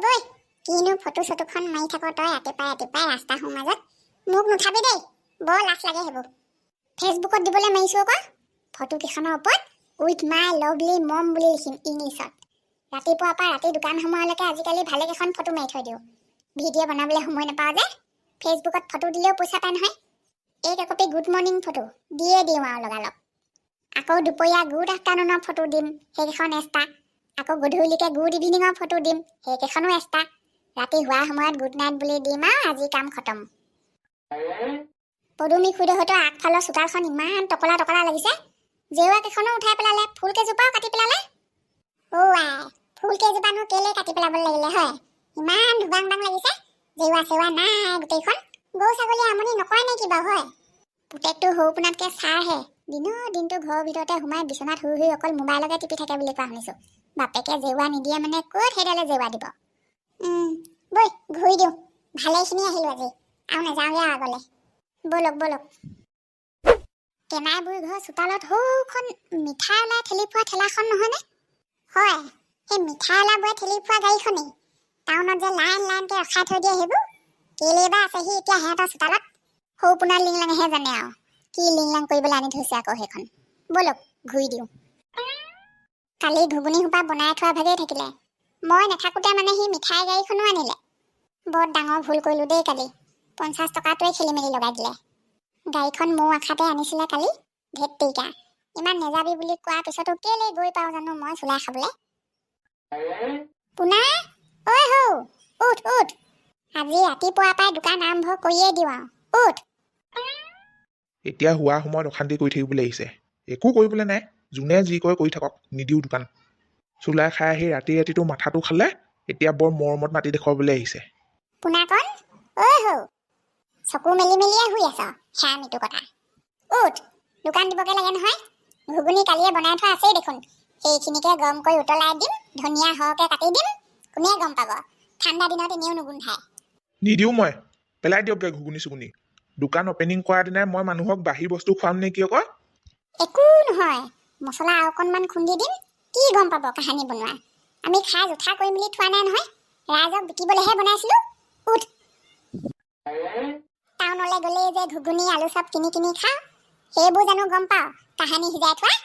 বৈ কিনো ফটো চটোখন মাৰি থাক তই ৰাতিপুৱাই ৰাস্তাৰ সমাজত মোক নুঠাবি দেই বৰ লাজ লাগে সেইবোৰ ফেচবুকত দিবলৈ মাৰিছো আকৌ ফটো কেইখনৰ ওপৰত উইথ মাই লভলি মম বুলি লিখিম ইংলিছত ৰাতিপুৱাৰ পৰা ৰাতি দোকান সময়লৈকে আজিকালি ভালেকেইখন ফটো মাৰি থৈ দিওঁ ভিডিঅ' বনাবলৈ সময় নাপাওঁ যে ফেচবুকত ফটো দিলেও পইচা পায় নহয় এক একপি গুড মৰ্ণিং ফটো দিয়ে দিওঁ আৰু লগালগ আকৌ দুপৰীয়া গুড আফটাৰনুনৰ ফটো দিম সেইকেইখন এক্সট্ৰা আকৌ গধূলিকে গুড ইভিনিঙৰ ফটো দিম সেইকেইখনো এক্সট্ৰা ৰাতি হোৱাৰ সময়ত গুড নাইট বুলি দিম আৰু আজি কাম খতম পদুমী খুইদহঁতৰ আগফালৰ চোতালখন ইমান টকলা টকলা লাগিছে জেওৰা কেইখনো উঠাই পেলালে ফুল কেইজোপাও কাটি পেলালে ফুল কেইজোপানো কেলে কাটি পেলাব লাগিলে হয় ইমান ধুবাং বাং লাগিছে জেওৰা চেওৰা নাই গোটেইখন গৰু ছাগলীয়ে আমনি নকৰে নে কিবা হয় পুতেকটো সৰু পোনাতকৈ চাৰহে দিনটো ঘৰৰ ভিতৰতে সোমাই বিচনাত শুই অকল মোবাইলকে টিপি থাকে বুলি কোৱা শুনিছোঁ বাপেকে জেওৰা নিদিয়ে মানে ক'ত সেইডালে জেওৰা দিব বৈ ঘূৰি দিওঁ ভালেখিনি আহিলোঁ আজি আৰু নাযাওঁগৈ আগলৈ ব'লক কেনাই বুঢ়ী ঘৰৰ চোতালত সৌখন মিঠাই ওলাই ঠেলি ফুৰা ঠেলাখন নহয়নে হয় সেই মিঠাই ওলাবোৰে ঠেলি ফুৰা গাড়ীখনেই টাউনত যে লাইনকৈ ৰখাই থৈ দিয়ে সেইবোৰ কেলেই বা আছে সি এতিয়া সিহঁতৰ চোতালত সৌ পোনাৰ লিংলাঙেহে জানে আৰু কি লিংলাং কৰিবলৈ আনি থৈছে আকৌ সেইখন ব'লক ঘূৰি দিওঁ কালি ঘুগুনি সোপা বনাই থোৱা ভাগেই থাকিলে মই নাথাকোঁতে মানে সি মিঠাই গাড়ীখনো আনিলে বৰ ডাঙৰ ভুল কৰিলোঁ দেই কালি 50 টকাটোৱে খেলি মেলি লগাই দিলে গাড়ীখন মোৰ আশাতে আনিছিলে কালি ধেত তেৰিকা ইমান নেযাবি বুলি কোৱাৰ পিছতো কেলেই গৈ পাওঁ জানো মই চোলাই খাবলৈ পোনা ঐ হৌ উঠ আজি ৰাতিপুৱাৰ পৰাই দোকান আৰম্ভ কৰিয়ে দিওঁ আৰু উঠ এতিয়া হোৱা সময়ত অশান্তি কৰি থাকিবলৈ আহিছে একো কৰিবলৈ নাই যোনে যি কৰে কৰি থাকক নিদিওঁ দোকান চোলাই খাই আহি ৰাতিটো মাথাটো খালে এতিয়া বৰ মৰমত মাতি দেখুৱাবলৈ আহিছে পোনাকণ ঐ হৌ চকু মেলিয়ে শুই আছ শ্যামিটো কথা উঠ দোকান দিবগে লাগে নহয় ঘুগুনি কালিয়ে বনাই থোৱা আছেই দেখোন সেইখিনিকে গৰম কৰি উতলাই দিম ধনিয়া সৰহকৈ কাটি দিম কোনে গম পাব ঠাণ্ডা দিনত এনেও নুগোন্ধায় নিদিওঁ মই পেলাই দিয়কগৈ ঘুগুনি চুগুনি দোকান অপেনিং কৰাৰ দিনাই মই মানুহক বাঢ়ি বস্তু খুৱাম নে কিয় কয় একো নহয় মছলা আৰু অকণমান খুন্দি দিম কি গম পাব কাহানি বনোৱা আমি খাই জোঠা কৰি মেলি থোৱা নাই নহয় ৰাইজক বিকিবলৈহে বনাইছিলোঁ উঠ টাউনলৈ গ'লেই যে ঘুগুনি আলু চব কিনি খাওঁ সেইবোৰ জানো গম পাওঁ কাহানি সিজাই থোৱা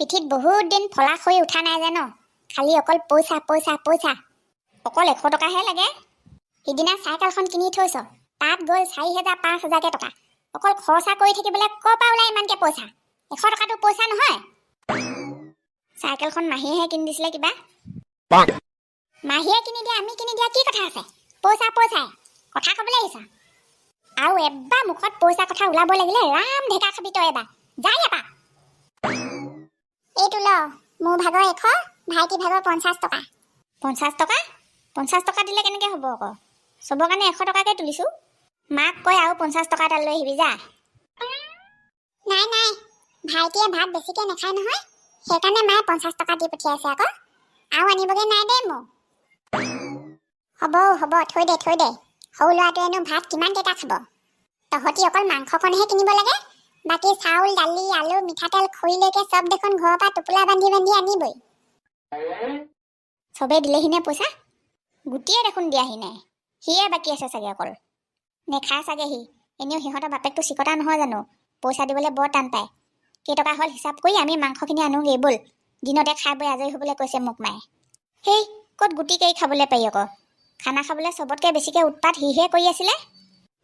পিঠিত বহুত দিন ফলা হৈ উঠা নাই জানো খালি অকল পইচা অকল 100 টকাহে লাগে সিদিনা চাইকেলখন কিনি থৈছ তাত গৈ 4,000-5,000 টকা অকল খৰচা কৰি থাকিবলৈ ক'ৰ পৰা ওলাই ইমানকৈ পইচা 100 টকাটো পইচা নহয় চাইকেলখন মাহীয়েহে কিনি দিছিলে কিবা মাহীয়ে কিনি দিয়া আমি কিনি দিয়া কি কথা আছে পইচাই কথা ক'বলৈ আহিছ আৰু এবাৰ মুখত পইচা কথা ওলাব লাগিলে ৰাম ঢেকা খাবি তই এবাৰ যাই এবাৰ এইটো ল মোৰ ভাগৰ 100 ভাইটি ভাগৰ 50 টকা 50 টকা দিলে কেনেকৈ হ'ব আকৌ চবৰ কাৰণে 100 টকাকৈ তুলিছোঁ মাক কৈ আৰু 50 টকা এটা লৈ আহিবি যা নাই ভাইটিয়ে ভাত বেছিকৈ নাখায় নহয় সেইকাৰণে মায়ে 50 টকা দি পঠিয়াইছে আকৌ আৰু আনিবগৈ নাই দেই মোক হ'ব থৈ দে সৰু ল'ৰাটোৱেনো ভাত কিমান কেইটা খাব তহঁতি অকল মাংসকণহে কিনিব লাগে বাকী চাউল দালি আলু মিঠাতেল খৰিলৈকে চব দেখোন ঘৰৰ পৰা টোপোলা বান্ধি আনিবই চবেই দিলেহিনে পইচা গোটেই দেখোন দিয়াহি নাই সিয়ে বাকী আছে চাগে অকল নেখায় চাগে সি এনেও সিহঁতৰ বাপেকটো চিকতা নহয় জানো পইচা দিবলৈ বৰ টান পায় কেইটকা হ'ল হিচাপ কৰি আমি মাংসখিনি আনোগৈ ব'ল দিনতে খাই বৈ আজৰি হ'বলৈ কৈছে মোক মায়ে সেই ক'ত গুটি কেৰি খাবলৈ পাৰি আকৌ খানা খাবলৈ চবতকৈ বেছিকৈ উৎপাত সিহে কৰি আছিলে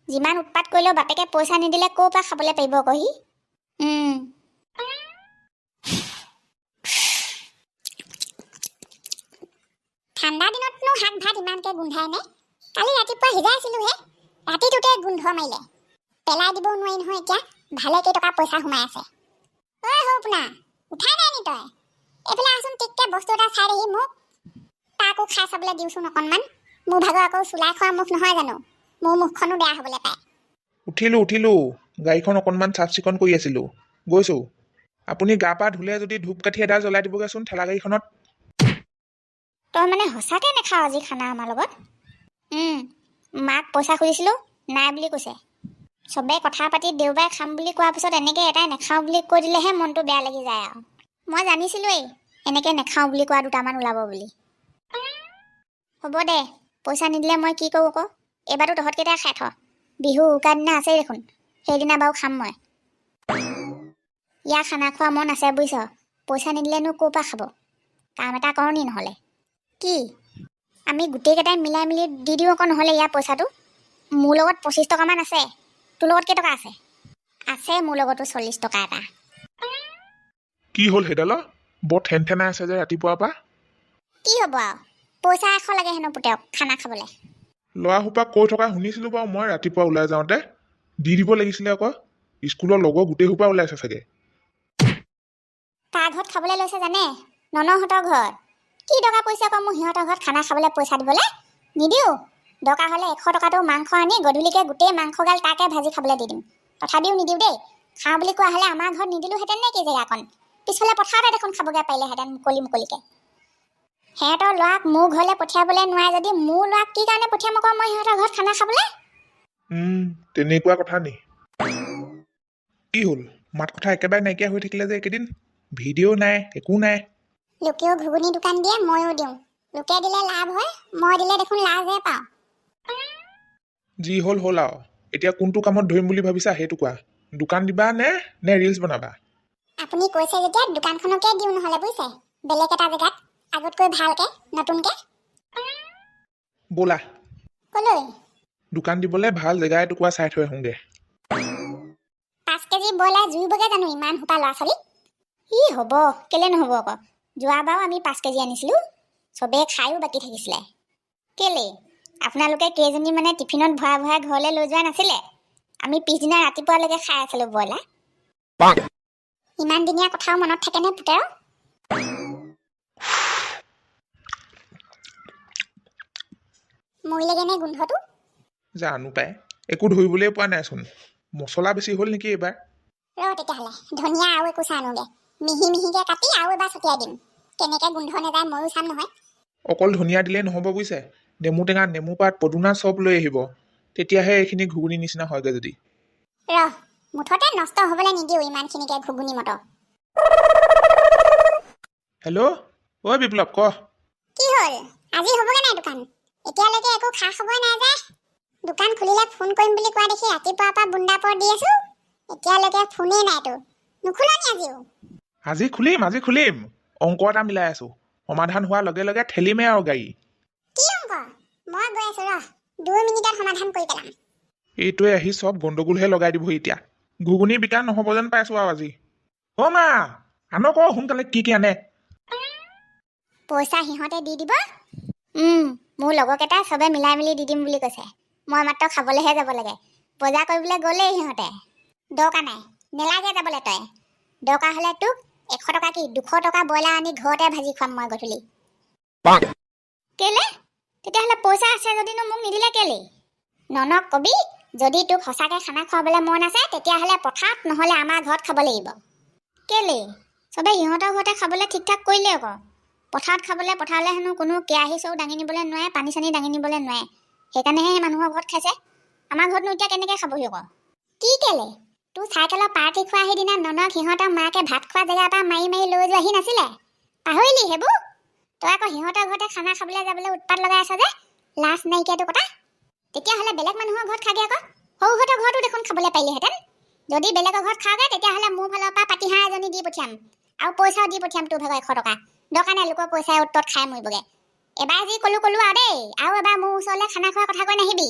যিমান উৎপাত কৰিলেও বাপেকে পইচা নিদিলে ক'ৰ পৰা খাবলৈ পাৰিব আকৌ সি ঠাণ্ডা দিনতনো শাক ভাত ইমানকৈ গোন্ধাই নে কালি ৰাতিপুৱা সিজাইছিলোঁহে ৰাতিটোতে গোন্ধ মাৰিলে পেলাই দিবও নোৱাৰি নহয় এতিয়া ভালে কেইটকা পইচা সোমাই আছে ঐ হৌ পোনা উঠাই নাই নি তই এইফালে আচোন টিককৈ বস্তু এটা চাই দেহি মোক তাকো খাই চাবলৈ দিওঁচোন অকণমান মোৰ ভাগৰ আকৌ চোলাই খোৱা মুখ নহয় জানো মোৰ মুখখনো বেয়া হ'বলৈ পায় উঠিলোঁ গাড়ীখন অকণমান চাফ চিকুণ কৰি আছিলোঁ গৈছোঁ আপুনি গা পা ধুলে যদি ধূপকাঠি এটা জ্বলাই দিবগৈচোন ঠেলা গাড়ীখনত তই মানে সঁচাকৈ নাখাৱ আজি খানা আমাৰ লগত মাক পইচা খুজিছিলোঁ নাই বুলি কৈছে চবেই কথা পাতি দেওবাৰে খাম বুলি কোৱাৰ পিছত এনেকৈ এটাই নাখাওঁ বুলি কৈ দিলেহে মনটো বেয়া লাগি যায় আৰু মই জানিছিলোঁৱেই এনেকৈ নাখাওঁ বুলি কোৱা দুটামান ওলাব বুলি হ'ব দে, পইচা নিদিলে মই কি কৰোঁ আকৌ। এইবাৰতো তহঁতকেইটাই খাই থ। বিহু উৰুকাৰ দিনা আছেই দেখোন, সেইদিনা বাৰু খাম মই। ইয়াৰ খানা খোৱা মন আছে বুজিছ। পইচা নিদিলেনো ক'ৰ পৰা খাব। কাম এটা কৰোঁ নি নহ'লে। কি? আমি গোটেইকেইটাই মিলাই মিলি দি দিওঁ আকৌ নহ'লে ইয়াৰ পইচাটো। মোৰ লগত 25 টকামান আছে। তোৰ লগত কেইটকা আছে? আছে মোৰ লগতো 40 টকা এটা। কি হ'ল সেইডাল বৰ ঠেন ঠেনাই আছে যে ৰাতিপুৱাৰ পৰা। কি হ'ব আৰু, পইচা 100 লাগে হেনো পুতেৰক খানা খাবলৈ। ল'ৰা সোপাক কৈ থকা শুনিছিলোঁ বাৰু মই ৰাতিপুৱা ওলাই যাওঁতে। দি দিব লাগিছিলে আকৌ। স্কুলৰ লগৰ গোটেই সোপা ওলাইছে চাগে। কাৰ ঘৰত খাবলৈ লৈছে জানে? ননহঁতৰ ঘৰত। কি দৰকাৰ পৰিছে আকৌ মোৰ সিহঁতৰ ঘৰত খানা খাবলৈ পইচা দিবলৈ? নিদিওঁ। দৰকাৰ হ'লে 100 টকাটো মাংস আনি গধূলিকৈ গোটেই মাংসগাল তাকে ভাজি খাবলৈ দি দিম। তথাপিও নিদিওঁ দেই। খাওঁ বুলি কোৱা হ'লে আমাৰ ঘৰত নিদিলোহেঁতেন নে কি জেগাকণ? পিছফালে পথাৰতে দেখোন খাবগৈ পাৰিলেহেঁতেন মুকলিকৈ। সিহঁতৰ ল'ৰাক মোৰ ঘৰলৈ পঠিয়াবলৈ নোৱাৰে যদি মোৰ ল'ৰাক কি কাৰণে পঠিয়াম আকৌ মই সিহঁতৰ ঘৰত খানা খাবলৈ? তেনেকুৱা কথা নি? কি হ'ল মাত কথা একেবাৰে নাইকিয়া হৈ থাকিলে যে এইকেইদিন? ভিডিঅ' নাই, একো নাই। লোকেও ঘুগুনি দোকান দিয়ে, ময়ো দিওঁ। লোকে দিলে লাভ হয়, মই দিলে দেখোন লাভহে পাওঁ। যি হ'ল হ'ল আৰু। এতিয়া কোনটো কামত ধৰিম বুলি ভাবিছা সেইটো কোৱা। দোকান দিবা নে ৰিলছ বনাবা? আপুনি কৈছে যেতিয়া দোকানখনকে দিওঁ নহ'লে বুজিছে, বেলেগ এটা জেগাত আগতকৈ ভালকৈ নতুনকৈ। ব'লা ক'লৈ? দোকান দিবলৈ ভাল জেগা এটুকুৰা চাই থৈ আহোঁগৈ। 5 কেজি ব্ৰইলাৰ জুইবগৈ জানো ইমান সোপা ল'ৰা ছোৱালী? ই হ'ব, কেলে নহ'ব আকৌ। যোৱাবাৰো আমি 5 কেজি আনিছিলোঁ, চবেই খায়ো বাকী থাকিছিলে। কেলে? আপোনালোকে কেইজনী মানে টিফিনত ভৰাই ভৰাই ঘৰলৈ লৈ যোৱা নাছিলে? আমি পিছদিনা ৰাতিপুৱালৈকে খাই আছিলোঁ ব্ৰইলাৰ। ইমান দিনীয়া কথাও মনত থাকেনে পুতেৰ? মৰিলেগেনে গোন্ধটো? জানো পাই, একো ধৰিবলৈ পোৱা নাইচোন। মছলা বেছি হ'ল নেকি এইবাৰ? তেতিয়াহ'লে ধনিয়া আৰু একো চাহ আনোগৈ। মিহি মিহিকৈ কাটি আৰু এবাৰ ছটিয়াই দিম। কেনেকৈ গোন্ধ নাযায় ময়ো চাম নহয়। অকল ধনিয়া দিলেই নহ'ব বুজিছে। নেমু টেঙা, নেমু পাত, পদুনা চব লৈ আহিব। তেতিয়াহে এইখিনি ঘুগুনি নিচিনা হয়গৈ যদি। মুঠতে নষ্ট হ'বলৈ নিদিওঁ ইমানখিনিকে ঘুগুনি মটৰ। হেল্ল', ঐ বিপ্লৱ ক। কি হ'ল? আজি হ'বগৈ নাই দোকান? এতিয়ালৈকে একো খা খবৰ নাই যে। দোকান খুলিলে ফোন কৰিম বুলি কোৱা দেখি ৰাতিপুৱাৰ পৰা বুন্দাপৰ দি আছোঁ। এতিয়ালৈকে ফোনেই নাইতো। নুখুলনি আজিও? আজি খুলিম। অংক এটা মিলাই আছোঁ। সমাধান হোৱাৰ লগে লগে ঠেলিমে আৰু গাড়ী। কি অংক? মই গৈ আছোঁ 2 মিনিটত সমাধান কৰি পেলাম। এইটোৱে আহি চব গণ্ডগোলহে লগাই দিব এতিয়া। ঘুগুনি বিকা নহ'ব যেন পাইছোঁ আৰু আজি। অ' মা, আনক সোনকালে কি আনে। পইচা সিহঁতে দি দিব। মোৰ লগৰকেইটাই চবে মিলাই মিলি দি দিম বুলি কৈছে। মই মাত্ৰ খাবলৈহে যাব লাগে। বজাৰ কৰিবলৈ গ'লেই সিহঁতে। দৰকাৰ নাই, নেলাগে যাবলৈ তই। দৰকাৰ হ'লে তোক 100 টকা কি 200 টকা ব্ৰইলাৰ আনি ঘৰতে ভাজি খুৱাম মই গধূলি। কেলে? তেতিয়াহ'লে পইচা আছে যদিনো মোক নিদিলে কেলে? ননক কবি, যদি তোক সঁচাকৈ খানা খুৱাবলৈ মন আছে তেতিয়াহ'লে পথাৰত নহ'লে আমাৰ ঘৰত খাব লাগিব। কেলে? চবে সিহঁতৰ ঘৰতে খাবলৈ ঠিক ঠাক কৰিলে আকৌ। পথাৰত পথাৰলৈ হেনো কোনো কেৰাহী চৰু দাঙি নিবলৈ নোৱাৰে, পানী চানী দাঙি নিবলৈ নোৱাৰে। সেইকাৰণেহে মানুহৰ ঘৰত খাইছে। আমাৰ ঘৰতনো এতিয়া কেনেকৈ খাবহি আকৌ? কি কেলে? তোৰ চাইকেলৰ পাৰ্টি খোৱা সেইদিনা ননক সিহঁতৰ মাকে ভাত খোৱা জেগাৰ পৰা মাৰি মাৰি লৈ যোৱাহি নাছিলে? পাহৰিলি সেইবোৰ? তই আকৌ সিহঁতৰ ঘৰতে খানা খাবলৈ যাবলৈ উৎপাত লগাই আছ যে? লাজ নাইকিয়াটো কথা। তেতিয়াহ'লে বেলেগ মানুহৰ ঘৰত খাগে আকৌ। সৰুহঁতৰ ঘৰতো দেখোন খাবলৈ পাৰিলেহেঁতেন। যদি বেলেগৰ ঘৰত খাওঁগে তেতিয়াহ'লে মোৰ ফালৰ পৰা পাতিহাঁহ এজনী দি পঠিয়াম। আৰু পইচাও দি পঠিয়াম তোৰ ভাগৰ 100 টকা। দৰকাৰ নাই লোকৰ পইচাই উৎপত খাই মৰিবগে। এবাৰ যি ক'লো আৰু দেই, আৰু এবাৰ মোৰ ওচৰলৈ খানা খোৱাৰ কথা কৈ নাহিবি।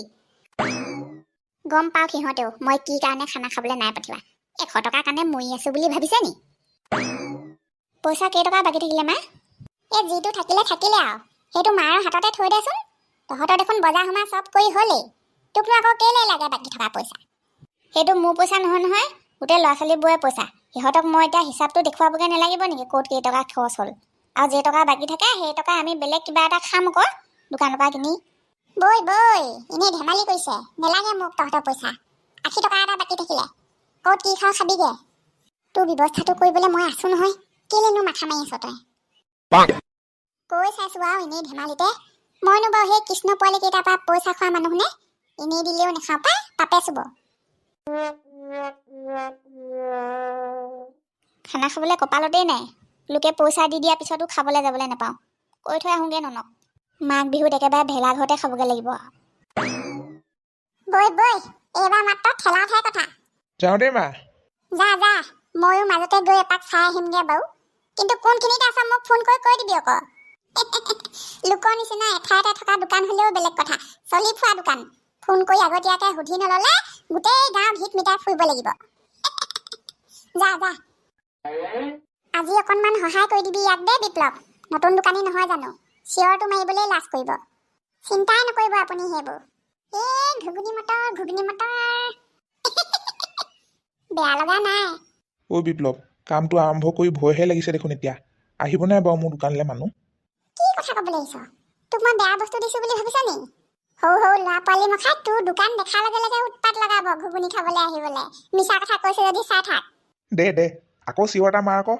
গম পাওঁ সিহঁতেও মই কি কাৰণে খানা খাবলৈ নাই পঠিওৱা। 100 টকাৰ কাৰণে মৰি আছোঁ বুলি ভাবিছে নি? পইচা কেইটকা বাকী থাকিলে মা? যিটো থাকিলে আৰু সেইটো মাৰ হাততে থৈ দেচোন। তহঁতৰ দেখোন বজাৰ সমাৰ চব কৰি হ'লেই। তোকনো আকৌ কেলে লাগে বাকী থকা পইচা? সেইটো মোৰ পইচা নহয়, গোটেই ল'ৰা ছোৱালীবোৰে পইচা। সিহঁতক মই এতিয়া হিচাপটো দেখুৱাবগৈ নালাগিব নেকি ক'ত কেইটকা খৰচ হ'ল? আৰু যে টকা বাকী থাকে সেই টকা আমি বেলেগ কিবা এটা খাম আকৌ দোকানৰ পৰা কিনি। বৈ এনেই ধেমালি কৰিছে। নেলাগে মোক তহঁতৰ পইচা। 80 টকা এটা বাকী থাকিলে ক'ত কি খাওঁ খাবিগে। তোৰ ব্যৱস্থাটো কৰিবলৈ মই আছোঁ নহয়। কেলেনো মাথা মাৰি আছ তই? কৈ চাইছোঁ আৰু এনেই ধেমালিতে। মইনো বাৰু সেই কৃষ্ণ পোৱালি কেইটাৰ পৰা পইচা খোৱা মানুহনে? এনেই দিলেও নাখাওঁ পাই, পাপে চুব। খানা খাবলৈ কপালতেই নাই। লোকে পইচা দি দিয়াৰ পিছতো খাবলৈ যাবলৈ নাপাওঁ। কৈ থৈ আহোঁগৈ ননক। মাঘ বিহুত একেবাৰে ভেলা ঘৰতে খাবগৈ লাগিব। বৈ বৈ, এইবাৰ মাত্ৰ ঠেলা উঠাই কথা। যাওঁ দেই মা। যা যা, ময়ো মাজতে গৈ এপাক চাই আহিমগে বাৰু। কিন্তু কোনখিনিত আছ মোক ফোন কৰি কৈ দিবি আকৌ। লোকৰ নিচিনা এঠাইতে থকা দোকান হ'লেও বেলেগ কথা, চলি ফুৰা দোকান। ফোন কৰি আগতীয়াকৈ সুধি নল'লে গোটেই গাঁও ভিত মিটাই ফুৰিব লাগিব। যা যা, আজি অকণমান সহায় কৰি দিবি ইয়াক দেই বিপ্লৱ। নতুন দোকানী নহয় জানো, চিঞৰটো মাৰিবলৈ লাজ কৰিব। চিন্তাই নকৰিব আপুনি সেইবোৰ। এই ঘুগুনি মটৰ বেয়া লগা নাই। ঐ বিপ্লৱ, কামটো আৰম্ভ কৰি ভয়হে লাগিছে দেখোন এতিয়া। আহিব নাই বাৰু মোৰ দোকানলৈ মানুহ? কি কথা ক'বলৈ আহিছ? তোক মই বেয়া বস্তু দিছো বুলি ভাবিছ নি? সৰু সৰু ল'ৰা পোৱালি মখাই তোৰ দোকান দেখাৰ লগে লগে উৎপাত লগাব ঘুগুনি খাবলৈ আহিবলৈ। মিছা কথা কৈছে যদি চাই থাক। দে আকৌ চিঞৰ এটা মাৰ আকৌ।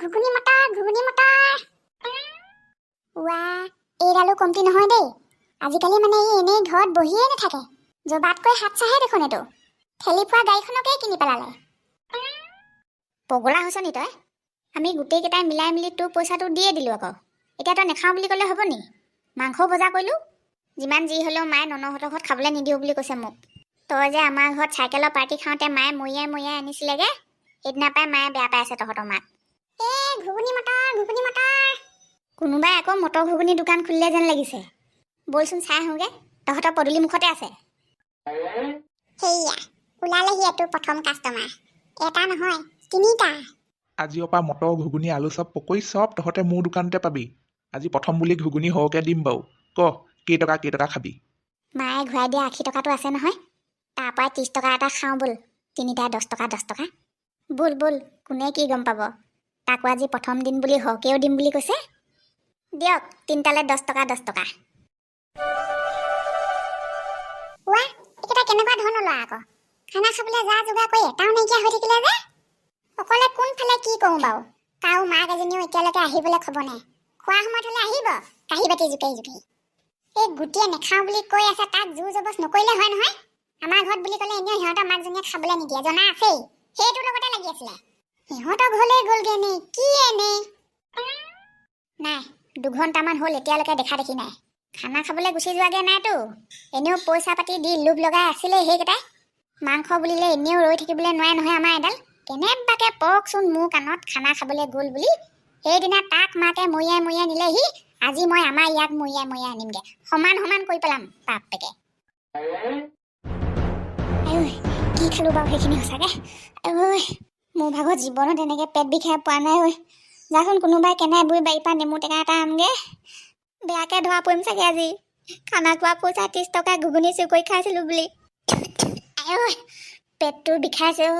ঘুগুনি মটৰ। ৱা, এইডালো কমতি নহয় দেই। আজিকালি মানে ই এনেই ঘৰত বহিয়ে নাথাকে। জবাতকৈ হাত চাহে দেখোন এইটো। ঠেলি পোৱা গাড়ীখনকেই কিনি পেলালে। পগলা হৈছ নি তই? আমি গোটেইকেইটাই মিলাই মিলি তোৰ পইচাটো দিয়ে দিলোঁ আকৌ। এতিয়া তই নেখাওঁ বুলি ক'লে হ'ব নি? মাংসও বজাৰ কৰিলোঁ। যিমান যি হ'লেও মায়ে ননহঁতৰ ঘৰত খাবলৈ নিদিওঁ বুলি কৈছে মোক। তই যে আমাৰ ঘৰত চাইকেলৰ পাৰ্টি খাওঁতে মায়ে মৰিয়াই আনিছিলেগে, সেইদিনা পাই মায়ে বেয়া পাই আছে তহঁতৰ মাক। ঘুগুনি মটৰ। কোনোবাই আকৌ মটৰ ঘুগুনি দোকান খুলিলে যেন লাগিছে। বলচোন চাই আহোঁগে, তহঁতৰ পদূলি মুখতে আছে। সেয়া ওলালেহি তোৰ প্ৰথম কাষ্টমাৰ। এটা নহয়, 3টা। আজিৰ পৰা মটৰ ঘুগুনি আলু চপ পকৰি চব তহঁতে মোৰ দোকানতে পাবি। আজি প্ৰথম বুলি ঘুগুনি সৰহকৈ দিম বাৰু। ক কেইটকা খাবি? মায়ে ঘূৰাই দিয়া 80 টকাটো আছে নহয়, তাৰ পৰাই 30 টকা এটা খাওঁ ব'ল। 3টাই 10 টকা। ব'ল, কোনে কি গম পাব। তাকো আজি প্ৰথম দিন বুলি সৰহকৈও দিম বুলি কৈছে। দিয়ক, 3টালৈ 10 টকা। ৱা, এইকেইটা কেনেকুৱা ধৰণৰ ল'ৰা আকৌ। খানা খাবলৈ যা যোগাৰ কৰি এটাও নাইকিয়া হৈ থাকিলে যে। অকলে কোনফালে কি কৰোঁ বাৰু। কাৰো মাক এজনীও এতিয়ালৈকে আহিবলৈ খবৰ নাই। খোৱা সময়ত হ'লে আহিব, কাঁহী বাতি জোকাৰি। এই গোটেই নেখাওঁ বুলি কৈ আছে, তাক জোৰ জবজ নকৰিলে হয় নহয়। আমাৰ ঘৰত বুলি ক'লে এনেও সিহঁতৰ মাকজনীয়ে খাবলৈ নিদিয়ে, জনা আছেই। সেইটোৰ লগতে লাগি আছিলে। সিহঁতৰ ঘৰলৈ গ'লগৈ নে কি এনে? নাই, 2 ঘণ্টামান হ'ল এতিয়ালৈকে দেখা দেখি নাই। খানা খাবলৈ গুচি যোৱাগৈ নাইতো। এনেও পইচা পাতি দি লোভ লগাই আছিলে সেইকেইটাই। মাংস বুলিলে এনেও ৰৈ থাকিবলৈ নোৱাৰে নহয় আমাৰ এডাল। কেনেবাকে পকচোন মোৰ কাণত খানা খাবলৈ গ'ল বুলি। সেইদিনা তাক মাকে মৰিয়াই নিলেহি। আজি মই আমাৰ ইয়াক মৰিয়াই আনিমগে। সমান কৰি পেলাম বাপেকে। কি খালোঁ বাৰু সেইখিনি সঁচাকে। মোৰ ভাগত জীৱনত এনেকৈ পেট বিষাই পোৱা নাই। যাচোন কোনোবাই কেনাই বুই বাৰীৰ পৰা নেমু টেঙা এটা আনগে। বেয়াকৈ ধৰা পৰিম চাগে আজি। খানা খোৱা পইচা 30 টকা ঘুগুনি চুৰ কৰি খাইছিলোঁ বুলি। পেটটো বিষাইছে ঐ।